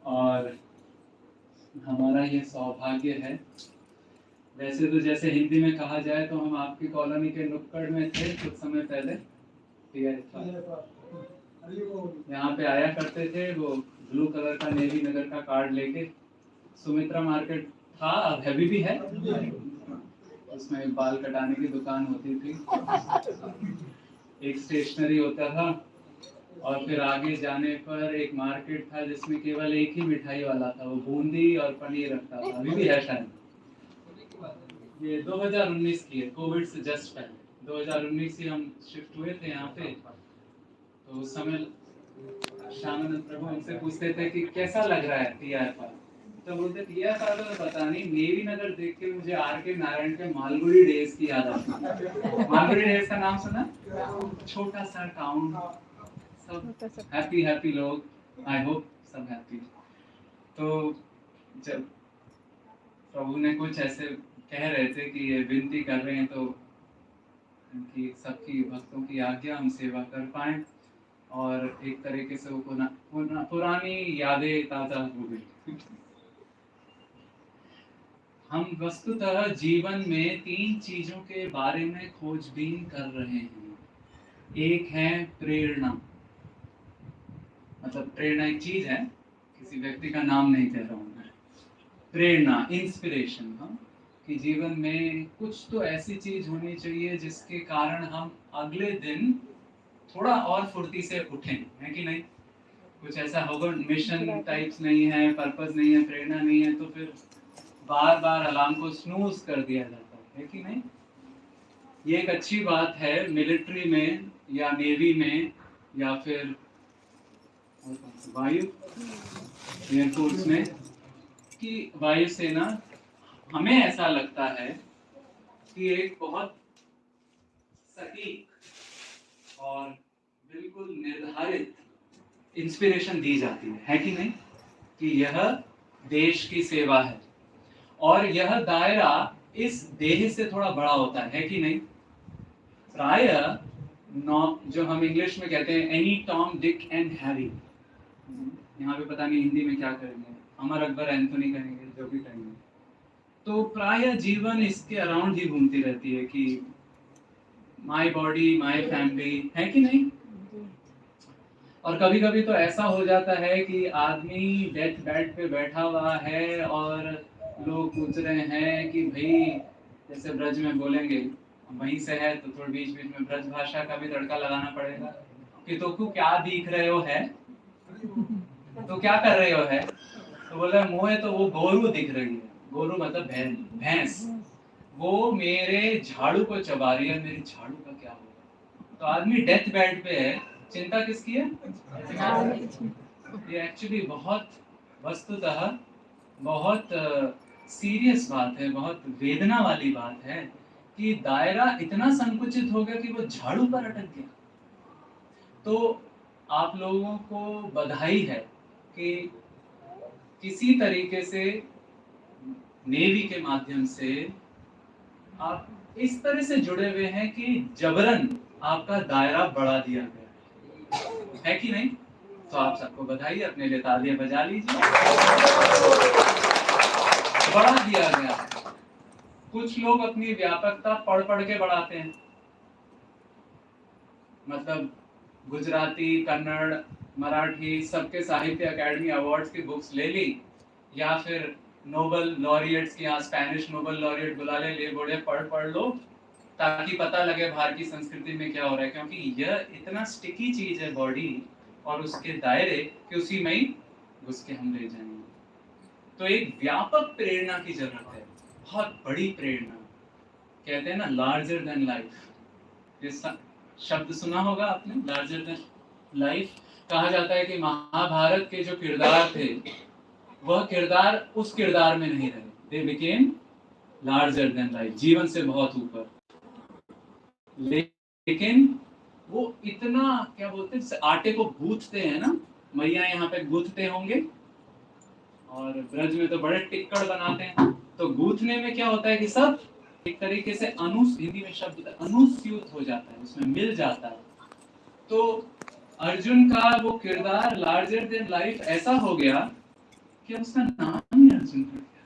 और हमारा ये सौभाग्य है। वैसे तो जैसे हिंदी में कहा जाए तो हम आपकी कॉलोनी के नुक्कड़ में थे कुछ समय पहले। यहाँ पे आया करते थे, वो ब्लू कलर का नेवी नगर का कार्ड लेके। सुमित्रा मार्केट था, अब हैवी भी है, उसमें बाल कटाने की दुकान होती थी, एक स्टेशनरी होता था, और फिर आगे जाने पर एक मार्केट था जिसमें केवल एक ही मिठाई वाला था, वो बूंदी और पनीर रखता था, अभी भी है शायद। ये 2019 की है, कोविड से जस्ट पहले 2019 ही हम शिफ्ट हुए थे यहाँ पे। तो उस समय श्यामानंद प्रभु हमसे पूछते थे कि कैसा लग रहा है TR5, तो बोलते TR5 तो पता नहीं, नेवी नगर देख के मुझे R.K. नारायण के मालगुडी डेज की याद आती है। मालगुडी डेज का नाम सुना? छोटा सा टाउन, सब हैप्पी हैप्पी लोग, आई होप सब हैप्पी। तो जब प्रभु ने कुछ ऐसे कह रहे थे कि ये विनती कर रहे हैं तो उनकी सबकी भक्तों की आज्ञा हम सेवा कर पाए, और एक तरीके से वो पुरानी यादें ताजा हो गई। हम वस्तुतः जीवन में 3 चीजों के बारे में खोजबीन कर रहे हैं। एक है प्रेरणा, मतलब प्रेरणा एक चीज है, किसी व्यक्ति का नाम नहीं कह रहा हूं मैं। प्रेरणा, इंस्पिरेशन, हम कि जीवन में कुछ तो ऐसी चीज होनी चाहिए जिसके कारण हम अगले दिन थोड़ा और फुर्ती से उठें, है कि नहीं? कुछ ऐसा होगा, मिशन टाइप्स नहीं है, पर्पस नहीं है, प्रेरणा नहीं है, तो फिर बार बार अलार्म को स्नूज कर दिया जाता है कि नहीं? ये एक अच्छी बात है मिलिट्री में या नेवी में या फिर वायु एयरफोर्स में, कि वायुसेना, हमें ऐसा लगता है कि एक बहुत सटीक और बिल्कुल निर्धारित इंस्पिरेशन दी जाती है कि नहीं? कि यह देश की सेवा है, और यह दायरा इस देह से थोड़ा बड़ा होता है कि नहीं? प्रायः जो हम इंग्लिश में कहते हैं any Tom Dick and Harry, यहाँ पे पता नहीं हिंदी में क्या करेंगे, अमर अकबर एंथोनी करेंगे, जो भी करेंगे, तो प्रायः जीवन इसके अराउंड ही घूमती रहती है कि माय बॉडी माय फैमिली, है कि नहीं? और कभी कभी तो ऐसा हो जाता है कि आदमी डेथ बेड पे बैठा हुआ है और लोग पूछ रहे हैं कि भाई, जैसे ब्रज में बोलेंगे, वहीं से है तो थोड़ा बीच बीच में ब्रज भाषा का भी तड़का लगाना पड़ेगा कि तो तू क्या दिख रहे हो है, तो क्या कर रहे हो है, तो बोला मुँह तो वो गोरू दिख रही है, गोरू मतलब भैंस, वो मेरे झाड़ू को चबा रही है, मेरी झाड़ू का क्या होगा? तो आदमी डेथ बेड पे है, चिंता किसकी है? ये एक्चुअली बहुत वस्तुतः बहुत सीरियस बात है, बहुत वेदना वाली बात है कि दायरा इतना संकुचित हो गया कि वो झाड़ू पर अटक गया। तो आप लोगों को बधाई है कि किसी तरीके से नेवी के माध्यम से आप इस तरह से जुड़े हुए हैं कि जबरन आपका दायरा बढ़ा दिया गया है कि नहीं? तो आप सबको बधाई, अपने लिए तालियां बजा लीजिए। बढ़ा दिया गया। कुछ लोग अपनी व्यापकता पढ़ पढ़ के बढ़ाते हैं, मतलब गुजराती, कन्नड़, मराठी सबके साहित्य अकादमी अवार्ड्स की बुक्स ले ली, या फिर नोबल लॉरिएट्स की, यहाँ स्पेनिश नोबल लॉरिएट बुला ले बोले पढ़ लो ताकि पता लगे भारतीय संस्कृति में क्या हो रहा है, क्योंकि यह इतना स्टिकी चीज है बॉडी और उसके दायरे कि उसी में ही घुस के हम ले जाएंगे। तो एक व्यापक प्रेरणा की जरूरत है, बहुत बड़ी प्रेरणा, कहते हैं ना लार्जर देन लाइफ। ये शब्द सुना होगा आपने, लार्जर देन लाइफ। कहा जाता है कि महाभारत के जो किरदार थे वह किरदार उस किरदार में नहीं रहे, they became larger than life, जीवन से बहुत ऊपर। लेकिन वो इतना, क्या बोलते हैं, आटे को गूंथते हैं ना, मैया यहाँ पे गूंथते होंगे, और ब्रज में तो बड़े टिक्कड़ बनाते हैं, तो गूंथने में क्या होता है कि सब एक तरीके से हिंदी में शब्द अनुस्यूत हो जाता है, उसमें मिल जाता है। तो अर्जुन का वो किरदार लार्जर देन लाइफ ऐसा हो गया कि उसका नाम ही अर्जुन रख दिया।